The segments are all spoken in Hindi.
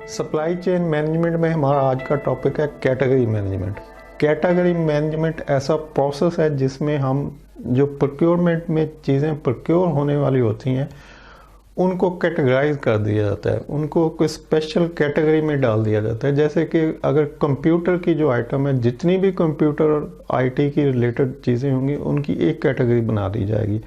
सप्लाई चेन मैनेजमेंट में हमारा आज का टॉपिक है कैटेगरी मैनेजमेंट। कैटेगरी मैनेजमेंट ऐसा प्रोसेस है जिसमें हम जो प्रोक्योरमेंट में चीज़ें प्रोक्योर होने वाली होती हैं उनको कैटेगराइज कर दिया जाता है, उनको कोई स्पेशल कैटेगरी में डाल दिया जाता है। जैसे कि अगर कंप्यूटर की जो आइटम है, जितनी भी कंप्यूटर और आईटी की रिलेटेड चीज़ें होंगी उनकी एक कैटेगरी बना दी जाएगी।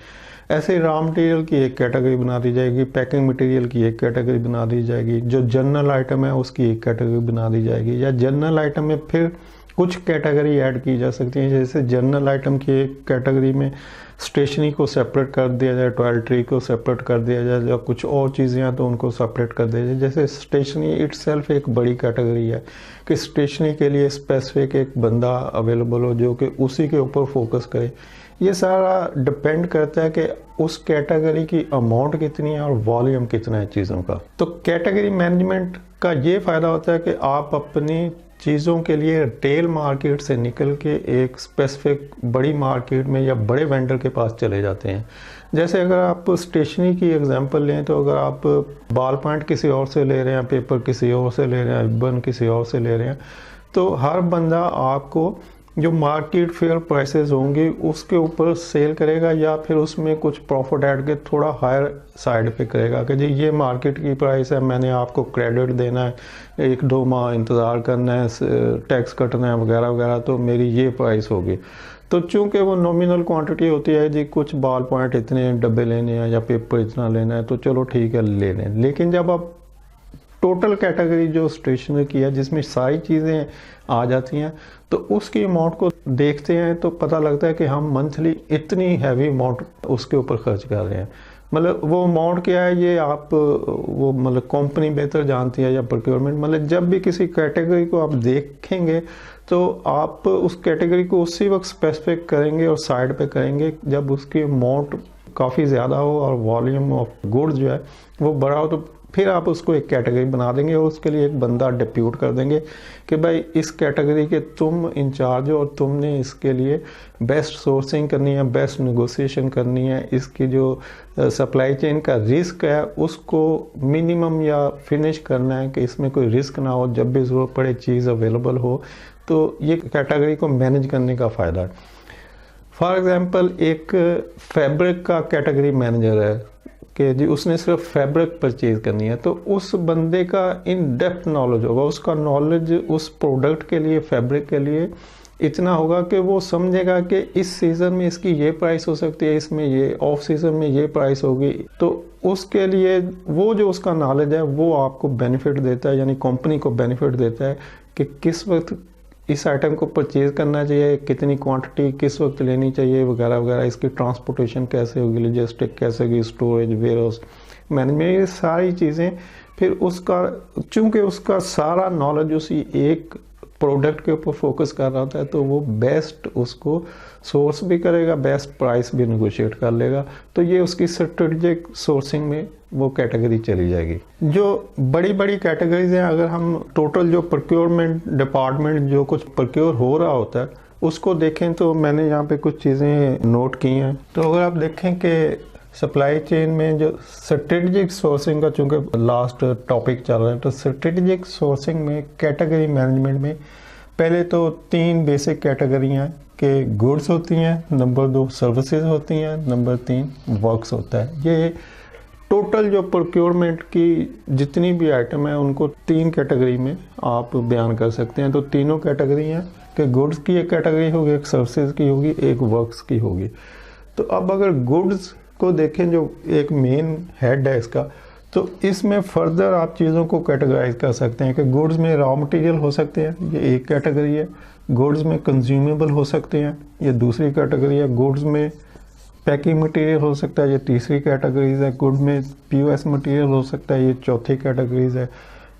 ऐसे ही रॉ मटेरियल की एक कैटेगरी बना दी जाएगी, पैकिंग मटेरियल की एक कैटेगरी बना दी जाएगी, जो जनरल आइटम है उसकी एक कैटेगरी बना दी जाएगी, या जनरल आइटम में फिर कुछ कैटेगरी ऐड की जा सकती हैं। जैसे जनरल आइटम की एक कैटेगरी में स्टेशनरी को सेपरेट कर दिया जाए, टॉयलेटरी को सेपरेट कर दिया जाए, या कुछ और चीज़ें हैं तो उनको सेपरेट कर दिया जाए। जैसे स्टेशनरी इटसेल्फ एक बड़ी कैटेगरी है कि स्टेशनरी के लिए स्पेसिफिक एक बंदा अवेलेबल हो जो कि उसी के ऊपर फोकस करे। ये सारा डिपेंड करता है कि उस कैटेगरी की अमाउंट कितनी है और वॉल्यूम कितना है चीज़ों का। तो कैटेगरी मैनेजमेंट का ये फ़ायदा होता है कि आप अपनी चीज़ों के लिए रिटेल मार्केट से निकल के एक स्पेसिफिक बड़ी मार्केट में या बड़े वेंडर के पास चले जाते हैं। जैसे अगर आप स्टेशनरी की एग्जांपल लें तो अगर आप बॉल पॉइंट किसी और से ले रहे हैं, पेपर किसी और से ले रहे हैं, रिबन किसी और से ले रहे हैं, तो हर बंदा आपको जो मार्केट फेयर प्राइसेस होंगे उसके ऊपर सेल करेगा या फिर उसमें कुछ प्रॉफिट ऐड के थोड़ा हायर साइड पे करेगा कि जी ये मार्केट की प्राइस है, मैंने आपको क्रेडिट देना है, 1-2 माह इंतज़ार करना है, टैक्स कटना है वगैरह वगैरह, तो मेरी ये प्राइस होगी। तो चूंकि वो नॉमिनल क्वांटिटी होती है, जी कुछ बॉल पॉइंट इतने डब्बे लेने हैं या पेपर इतना लेना है तो चलो ठीक है ले लें। लेकिन जब आप टोटल कैटेगरी जो स्टेशनरी की है जिसमें सारी चीज़ें आ जाती हैं तो उसकी अमाउंट को देखते हैं तो पता लगता है कि हम मंथली इतनी हैवी अमाउंट उसके ऊपर खर्च कर रहे हैं। मतलब वो अमाउंट क्या है ये आप वो मतलब कंपनी बेहतर जानती है या प्रोक्योरमेंट। मतलब जब भी किसी कैटेगरी को आप देखेंगे तो आप उस कैटेगरी को उसी वक्त स्पेसिफिक करेंगे और साइड पे करेंगे जब उसकी अमाउंट काफ़ी ज़्यादा हो और वॉल्यूम ऑफ गुड्स जो है वो बड़ा हो, तो फिर आप उसको एक कैटेगरी बना देंगे और उसके लिए एक बंदा डिप्यूट कर देंगे कि भाई इस कैटेगरी के तुम इंचार्ज हो और तुमने इसके लिए बेस्ट सोर्सिंग करनी है, बेस्ट नेगोशिएशन करनी है, इसकी जो सप्लाई चेन का रिस्क है उसको मिनिमम या फिनिश करना है कि इसमें कोई रिस्क ना हो, जब भी ज़रूरत पड़े चीज़ अवेलेबल हो। तो ये कैटेगरी को मैनेज करने का फ़ायदा है। फॉर एग्ज़ाम्पल एक फैब्रिक का कैटेगरी मैनेजर है कि जी उसने सिर्फ फैब्रिक परचेज करनी है, तो उस बंदे का इन डेप्थ नॉलेज होगा, उसका नॉलेज उस प्रोडक्ट के लिए, फैब्रिक के लिए इतना होगा कि वो समझेगा कि इस सीज़न में इसकी ये प्राइस हो सकती है, इसमें ये ऑफ सीज़न में ये प्राइस होगी। तो उसके लिए वो जो उसका नॉलेज है वो आपको बेनिफिट देता है, यानी कंपनी को बेनिफिट देता है कि किस वक्त इस आइटम को परचेज़ करना चाहिए, कितनी क्वांटिटी किस वक्त लेनी चाहिए वगैरह वगैरह, इसकी ट्रांसपोर्टेशन कैसे होगी, लॉजिस्टिक कैसे होगी, स्टोरेज, वेयरहाउस मैनेजमेंट, ये सारी चीज़ें। फिर उसका चूँकि उसका सारा नॉलेज उसी एक प्रोडक्ट के ऊपर फोकस कर रहा होता है तो वो बेस्ट उसको सोर्स भी करेगा, बेस्ट प्राइस भी नेगोशिएट कर लेगा। तो ये उसकी स्ट्रेटजिक सोर्सिंग में वो कैटेगरी चली जाएगी। जो बड़ी बड़ी कैटेगरीज हैं, अगर हम टोटल जो प्रोक्योरमेंट डिपार्टमेंट जो कुछ प्रोक्योर हो रहा होता है उसको देखें तो मैंने यहाँ पे कुछ चीज़ें नोट की हैं। तो अगर आप देखें कि सप्लाई चेन में जो स्ट्रेटजिक सोर्सिंग का चूँकि लास्ट टॉपिक चल रहा है, तो स्ट्रेटजिक सोर्सिंग में कैटेगरी मैनेजमेंट में पहले तो 3 बेसिक कैटेगरियाँ हैं कि गुड्स होती हैं, नंबर 2 सर्विसेज होती हैं, नंबर 3 वर्क्स होता है। ये टोटल जो प्रोक्योरमेंट की जितनी भी आइटम है उनको 3 कैटेगरी में आप बयान कर सकते हैं। तो तीनों कैटेगरी हैं कि गुड्स की एक कैटेगरी होगी, एक सर्विसेज की होगी, एक वर्क्स की होगी। तो अब अगर गुड्स को देखें जो एक मेन हेड है इसका, तो इसमें फर्दर आप चीज़ों को कैटेगराइज कर सकते हैं कि गुड्स में रॉ मटेरियल हो सकते हैं, ये एक कैटेगरी है। गुड्स में कंज्यूमेबल हो सकते हैं, ये दूसरी कैटेगरी है। गुड्स में पैकिंग मटेरियल हो सकता है, ये तीसरी कैटेगरीज है। गुड में पीओएस मटेरियल हो सकता है, ये चौथी कैटेगरीज है।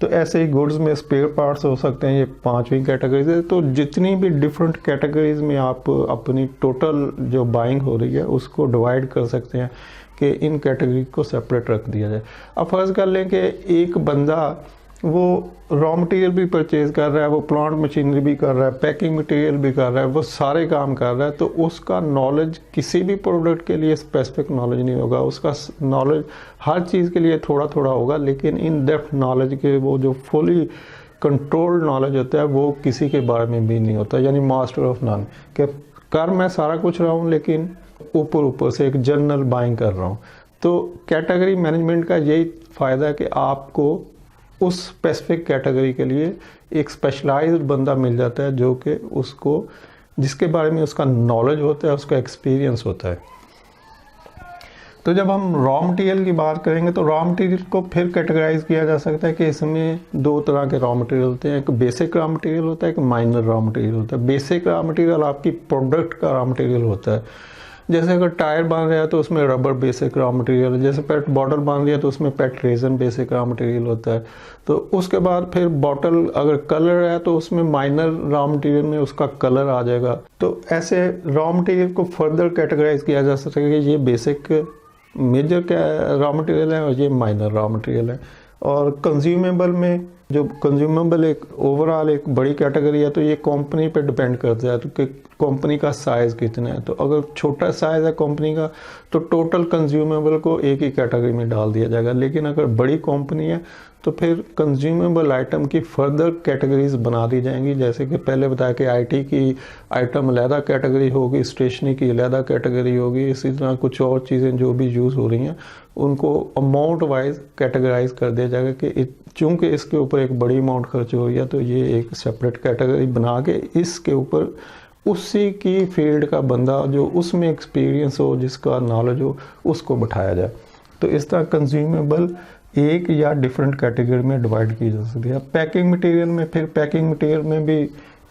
तो ऐसे ही गुड्स में स्पेयर पार्ट्स हो सकते हैं, ये 5वीं कैटेगरीज है। तो जितनी भी डिफरेंट कैटेगरीज में आप अपनी टोटल जो बाइंग हो रही है उसको डिवाइड कर सकते हैं कि इन कैटेगरी को सेपरेट रख दिया जाए। अब फर्ज कर लें कि एक बंदा वो रॉ मटेरियल भी परचेज कर रहा है, वो प्लांट मशीनरी भी कर रहा है, पैकिंग मटेरियल भी कर रहा है, वो सारे काम कर रहा है, तो उसका नॉलेज किसी भी प्रोडक्ट के लिए स्पेसिफिक नॉलेज नहीं होगा, उसका नॉलेज हर चीज़ के लिए थोड़ा थोड़ा होगा, लेकिन इन डेप्थ नॉलेज के वो जो फुली कंट्रोल्ड नॉलेज होता है वो किसी के बारे में भी नहीं होता, यानी मास्टर ऑफ नॉन, कि कर मैं सारा कुछ रहा हूँ लेकिन ऊपर ऊपर से एक जनरल बाइंग कर रहा हूँ। तो कैटेगरी मैनेजमेंट का यही फ़ायदा है कि आपको उस स्पेसिफिक कैटेगरी के लिए एक स्पेशलाइज्ड बंदा मिल जाता है जो कि उसको, जिसके बारे में उसका नॉलेज होता है, उसका एक्सपीरियंस होता है। तो जब हम रॉ मटेरियल की बात करेंगे तो रॉ मटेरियल को फिर कैटेगराइज किया जा सकता है कि इसमें दो तरह के रॉ मटेरियल होते हैं, एक बेसिक रॉ मटेरियल होता है, एक माइनर रॉ मटेरियल होता है। बेसिक रॉ मटेरियल आपकी प्रोडक्ट का रॉ मटेरियल होता है, जैसे अगर टायर बन रहा है तो उसमें रबर बेसिक रॉ मटेरियल है, जैसे पेट बॉटल बन रही है तो उसमें पेट रेजन बेसिक रॉ मटेरियल होता है। तो उसके बाद फिर बॉटल अगर कलर है तो उसमें माइनर रॉ मटेरियल में उसका कलर आ जाएगा। तो ऐसे रॉ मटेरियल को फर्दर कैटेगराइज किया जा सकता है कि ये बेसिक मेजर रॉ मटेरियल है और ये माइनर रॉ मटेरियल है। और कंज्यूमेबल में जो कंज्यूमेबल एक ओवरऑल एक बड़ी कैटेगरी है, तो ये कंपनी पे डिपेंड करता है तो कि कंपनी का साइज़ कितना है। तो अगर छोटा साइज़ है कंपनी का तो टोटल कंज्यूमेबल को एक ही कैटेगरी में डाल दिया जाएगा, लेकिन अगर बड़ी कंपनी है तो फिर कंज्यूमेबल आइटम की फर्दर कैटेगरीज बना दी जाएंगी। जैसे कि पहले बताया कि आईटी की आइटम अलहदा कैटेगरी होगी, स्टेशनरी की अलहदा कैटेगरी होगी, इसी तरह कुछ और चीज़ें जो भी यूज़ हो रही हैं उनको अमाउंट वाइज कैटेगराइज कर दिया जाएगा कि चूँकि इसके ऊपर एक बड़ी अमाउंट खर्च हो रही है तो ये एक सेपरेट कैटेगरी बना के इसके ऊपर उसी की फील्ड का बंदा जो उसमें एक्सपीरियंस हो, जिसका नॉलेज हो, उसको बैठाया जाए। तो इस तरह कंज्यूमेबल एक या डिफरेंट कैटेगरी में डिवाइड की जा सकती है। पैकिंग मटेरियल में फिर पैकिंग मटेरियल में भी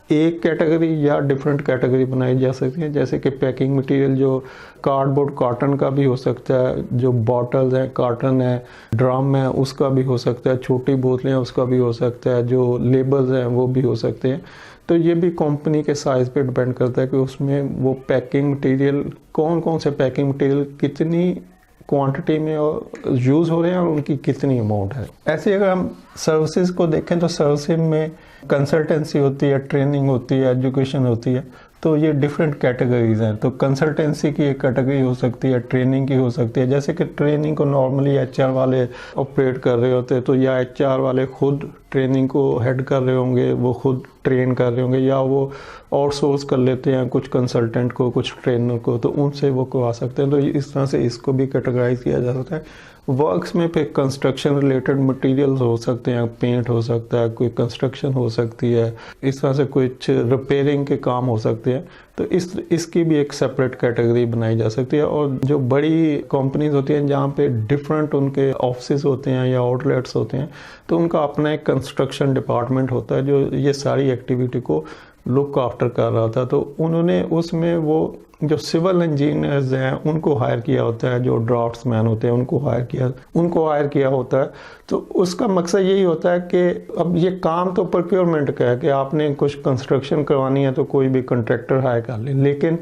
एक कैटेगरी या डिफरेंट कैटेगरी बनाई जा सकती है, जैसे कि पैकिंग मटेरियल जो कार्डबोर्ड कॉटन का भी हो सकता है, जो बॉटल्स हैं कार्टन है, ड्रम है उसका भी हो सकता है, छोटी बोतलें हैं उसका भी हो सकता है, जो लेबल्स हैं वो भी हो सकते हैं। तो ये भी कंपनी के साइज़ पे डिपेंड करता है कि उसमें वो पैकिंग मटेरियल कौन कौन से पैकिंग मटेरियल कितनी क्वांटिटी में यूज़ हो रहे हैं और उनकी कितनी अमाउंट है। ऐसे अगर हम सर्विसेज को देखें तो सर्विसेज में कंसल्टेंसी होती है, ट्रेनिंग होती है, एजुकेशन होती है, तो ये डिफरेंट कैटेगरीज हैं। तो कंसल्टेंसी की एक कैटेगरी हो सकती है, ट्रेनिंग की हो सकती है। जैसे कि ट्रेनिंग को नॉर्मली एचआर वाले ऑपरेट कर रहे होते हैं, तो या एचआर वाले खुद ट्रेनिंग को हेड कर रहे होंगे, वो खुद ट्रेन कर रहे होंगे, या वो आउटसोर्स कर लेते हैं कुछ कंसल्टेंट को, कुछ ट्रेनर को, तो उनसे वो करवा सकते हैं। तो इस तरह से इसको भी कैटेगराइज किया जा सकता है। वर्क्स में फिर कंस्ट्रक्शन रिलेटेड मटेरियल्स हो सकते हैं, पेंट हो सकता है, कोई कंस्ट्रक्शन हो सकती है, इस तरह से कुछ रिपेयरिंग के काम हो सकते हैं। तो इसकी भी एक सेपरेट कैटेगरी बनाई जा सकती है। और जो बड़ी कंपनीज होती हैं जहाँ पे डिफरेंट उनके ऑफिस होते हैं या आउटलेट्स होते हैं, तो उनका अपना एक कंस्ट्रक्शन डिपार्टमेंट होता है जो ये सारी एक्टिविटी को लुक आफ्टर कर रहा था। तो उन्होंने उसमें वो जो सिविल इंजीनियर्स हैं उनको हायर किया होता है, जो ड्राफ्ट्समैन होते हैं उनको हायर किया होता है। तो उसका मकसद यही होता है कि अब ये काम तो प्रोक्योरमेंट का है कि आपने कुछ कंस्ट्रक्शन करवानी है तो कोई भी कॉन्ट्रैक्टर हायर कर ले, लेकिन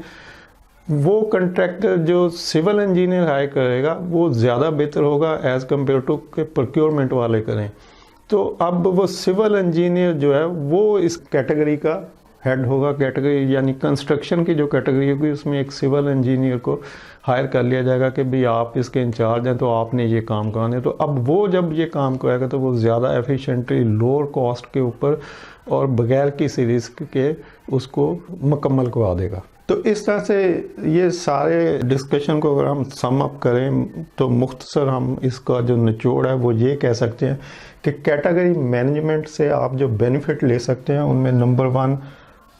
वो कॉन्ट्रैक्टर जो सिविल इंजीनियर हायर करेगा वो ज़्यादा बेहतर होगा एज़ कम्पेयर टू के प्रोक्योरमेंट वाले करें। तो अब वो सिविल इंजीनियर जो है वो इस कैटेगरी का हेड होगा। कैटेगरी यानी कंस्ट्रक्शन की जो कैटेगरी होगी उसमें एक सिविल इंजीनियर को हायर कर लिया जाएगा कि भाई आप इसके इंचार्ज हैं तो आपने ये काम कराना है। तो अब वो जब ये काम कराएगा तो वो ज़्यादा एफिशिएंटली लोअर कॉस्ट के ऊपर और बगैर किसी रिस्क के उसको मुकम्मल करवा देगा। तो इस तरह से ये सारे डिस्कशन को अगर हम सम अप करें तो मुख्तसर हम इसका जो निचोड़ है वो ये कह सकते हैं कि कैटेगरी मैनेजमेंट से आप जो बेनिफिट ले सकते हैं उनमें नंबर 1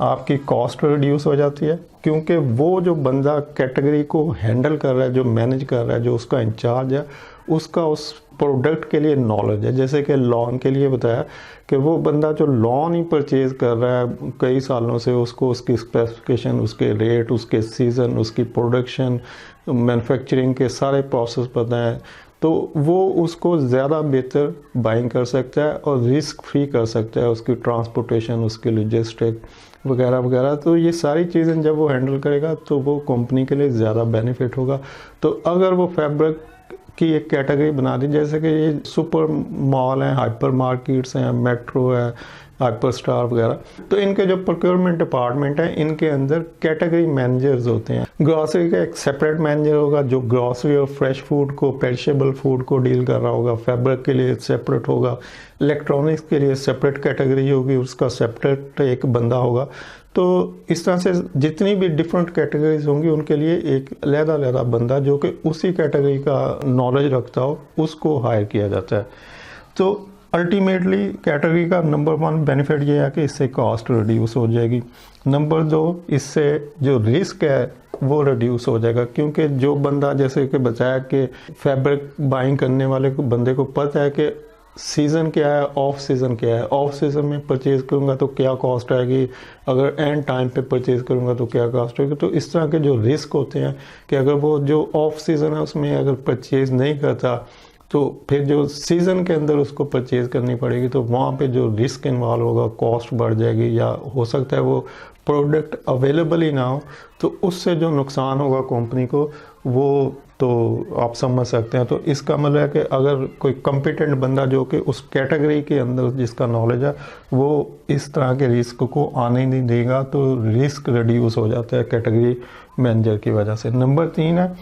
आपकी कॉस्ट रिड्यूस हो जाती है, क्योंकि वो जो बंदा कैटेगरी को हैंडल कर रहा है, जो मैनेज कर रहा है, जो उसका इंचार्ज है, उसका उस प्रोडक्ट के लिए नॉलेज है। जैसे कि लॉन के लिए बताया कि वो बंदा जो लॉन ही परचेज़ कर रहा है कई सालों से, उसको उसकी स्पेसिफिकेशन, उसके रेट, उसके सीज़न, उसकी प्रोडक्शन, मैन्युफैक्चरिंग के सारे प्रोसेस पता है, तो वो उसको ज़्यादा बेहतर बाइंग कर सकता है और रिस्क फ्री कर सकता है उसकी ट्रांसपोर्टेशन, उसकी लॉजिस्टिक वगैरह वगैरह। तो ये सारी चीज़ें जब वो हैंडल करेगा तो वो कंपनी के लिए ज़्यादा बेनिफिट होगा। तो अगर वो फैब्रिक की एक कैटेगरी बना दी, जैसे कि ये सुपर मॉल हैं, हाइपर मार्केट्स हैं, मेट्रो है, हाइपर स्टार वगैरह। तो इनके जो प्रोक्योरमेंट डिपार्टमेंट है, इनके अंदर कैटेगरी मैनेजर्स होते हैं। ग्रॉसरी का एक सेपरेट मैनेजर होगा जो ग्रॉसरी और फ्रेश फूड को, पेरिशेबल फूड को डील कर रहा होगा। फैब्रिक के लिए सेपरेट होगा, इलेक्ट्रॉनिक्स के लिए सेपरेट कैटेगरी होगी, उसका सेपरेट एक बंदा होगा। तो इस तरह से जितनी भी डिफरेंट कैटेगरीज होंगी उनके लिए एक अलग-अलग बंदा जो कि उसी कैटेगरी का नॉलेज रखता हो, उसको हायर किया जाता है। तो अल्टीमेटली कैटेगरी का नंबर 1 बेनिफिट ये है कि इससे कॉस्ट रिड्यूस हो जाएगी। नंबर 2, इससे जो रिस्क है वो रिड्यूस हो जाएगा, क्योंकि जो बंदा, जैसे कि बताया कि फैब्रिक बाइंग करने वाले बंदे को पता है कि सीज़न क्या है, ऑफ सीज़न क्या है। ऑफ सीज़न में परचेज़ करूँगा तो क्या कॉस्ट आएगी, अगर एंड टाइम पे परचेज़ करूँगा तो क्या कॉस्ट आएगी। तो इस तरह के जो रिस्क होते हैं कि अगर वो जो ऑफ सीज़न है उसमें अगर परचेज़ नहीं करता तो फिर जो सीज़न के अंदर उसको परचेज़ करनी पड़ेगी, तो वहाँ पे जो रिस्क इन्वॉल्व होगा, कॉस्ट बढ़ जाएगी, या हो सकता है वो प्रोडक्ट अवेलेबल ही ना हो। तो उससे जो नुकसान होगा कंपनी को, वो तो आप समझ सकते हैं। तो इसका मतलब है कि अगर कोई कॉम्पिटेंट बंदा जो कि उस कैटेगरी के अंदर जिसका नॉलेज है, वो इस तरह के रिस्क को आने नहीं देगा, तो रिस्क रिड्यूस हो जाता है कैटेगरी मैनेजर की वजह से। नंबर 3 है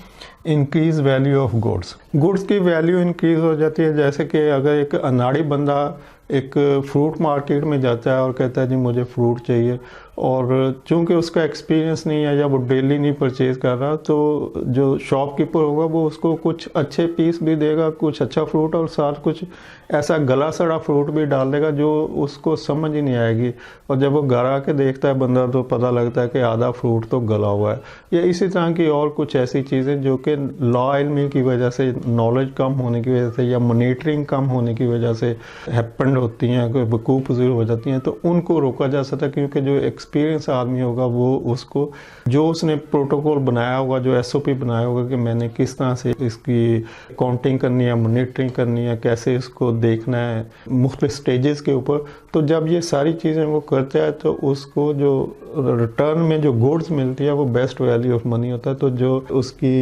increase value of goods. Goods की वैल्यू इंक्रीज हो जाती है। जैसे कि अगर एक अनाड़ी बंदा एक फ्रूट मार्केट में जाता है और कहता है जी मुझे फ्रूट चाहिए, और चूंकि उसका एक्सपीरियंस नहीं है या वो डेली नहीं परचेज़ कर रहा, तो जो शॉपकीपर होगा वो उसको कुछ अच्छे पीस भी देगा, कुछ अच्छा फ्रूट, और साथ कुछ ऐसा गला सड़ा फ्रूट भी डाल देगा जो उसको समझ ही नहीं आएगी। और जब वो घर आके देखता है बंदा तो पता लगता है कि आधा फ्रूट तो गला हुआ है। या इसी तरह की और कुछ ऐसी चीज़ें जो कि लॉ इल्मी की वजह से, नॉलेज कम होने की वजह से, या मॉनिटरिंग कम होने की वजह से हैपेंड होती हैं, कोई वकूफ़ पज़ीर हो जाती हैं, तो उनको रोका जा सकता है। क्योंकि जो एक्सपीरियंस आदमी होगा वो उसको, जो उसने प्रोटोकॉल बनाया होगा, जो SOP बनाया होगा कि मैंने किस तरह से इसकी काउंटिंग करनी है, मॉनिटरिंग करनी है, कैसे इसको देखना है मुख्तलिफ स्टेजेस के ऊपर, तो जब ये सारी चीज़ें वो करता है तो उसको जो रिटर्न में जो गुड्स मिलती है वो बेस्ट वैल्यू ऑफ मनी होता है। तो जो उसकी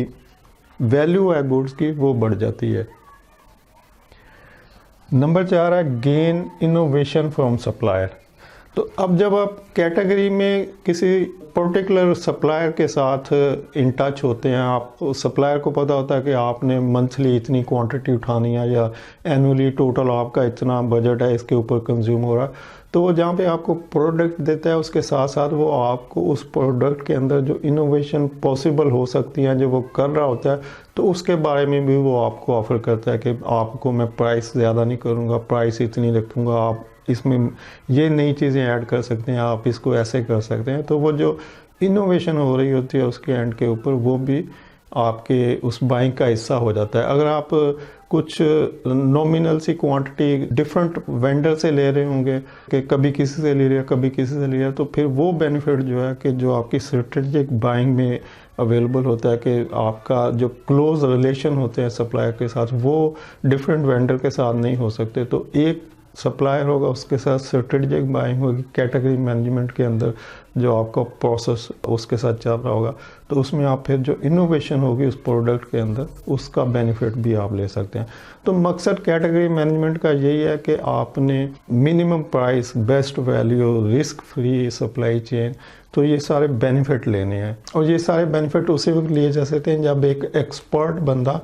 वैल्यू है गुड्स की वो बढ़ जाती है। नंबर 4 है गेन इनोवेशन फ्रॉम सप्लायर। तो अब जब आप कैटेगरी में किसी पर्टिकुलर सप्लायर के साथ इन टच होते हैं, आप सप्लायर को पता होता है कि आपने मंथली इतनी क्वांटिटी उठानी है या एनुअली टोटल आपका इतना बजट है, इसके ऊपर कंज्यूम हो रहा है, तो वो जहाँ पे आपको प्रोडक्ट देता है उसके साथ साथ वो आपको उस प्रोडक्ट के अंदर जो इनोवेशन पॉसिबल हो सकती हैं जो वो कर रहा होता है, तो उसके बारे में भी वो आपको ऑफ़र करता है कि आपको मैं प्राइस ज़्यादा नहीं करूँगा, प्राइस इतनी रखूँगा, आप इसमें ये नई चीज़ें ऐड कर सकते हैं, आप इसको ऐसे कर सकते हैं। तो वो जो इनोवेशन हो रही होती है उसके एंड के ऊपर वो भी आपके उस बाइंग का हिस्सा हो जाता है। अगर आप कुछ नॉमिनल सी क्वांटिटी डिफरेंट वेंडर से ले रहे होंगे कि कभी किसी से ले रहे हैं, कभी किसी से ले रहे हैं, तो फिर वो बेनिफिट जो है कि जो आपकी स्ट्रेटेजिक बाइंग में अवेलेबल होता है कि आपका जो क्लोज रिलेशन होते हैं सप्लायर के साथ, वो डिफरेंट वेंडर के साथ नहीं हो सकते। तो एक सप्लायर होगा, उसके साथ स्ट्रेटेजिक बाइंग होगी कैटेगरी मैनेजमेंट के अंदर, जो आपका प्रोसेस उसके साथ चल रहा होगा, तो उसमें आप फिर जो इनोवेशन होगी उस प्रोडक्ट के अंदर उसका बेनिफिट भी आप ले सकते हैं। तो मकसद कैटेगरी मैनेजमेंट का यही है कि आपने minimum price, best value, risk free supply chain, तो ये सारे बेनिफिट लेने हैं। और ये सारे बेनिफिट उसी वक्त लिए जा सकते हैं जब एक एक्सपर्ट बंदा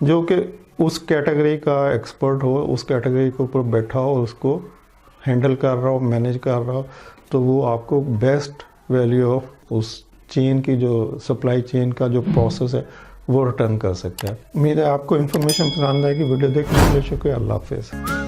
जो कि उस कैटेगरी का एक्सपर्ट हो, उस कैटेगरी के ऊपर बैठा हो, उसको हैंडल कर रहा हो, मैनेज कर रहा हो, तो वो आपको बेस्ट वैल्यू ऑफ उस चेन की, जो सप्लाई चेन का जो प्रोसेस है वो रिटर्न कर सकता है। उम्मीद है आपको इन्फॉर्मेशन पसंद आएगी। वीडियो देखने के लिए शुक्रिया। अल्लाह हाफिज़।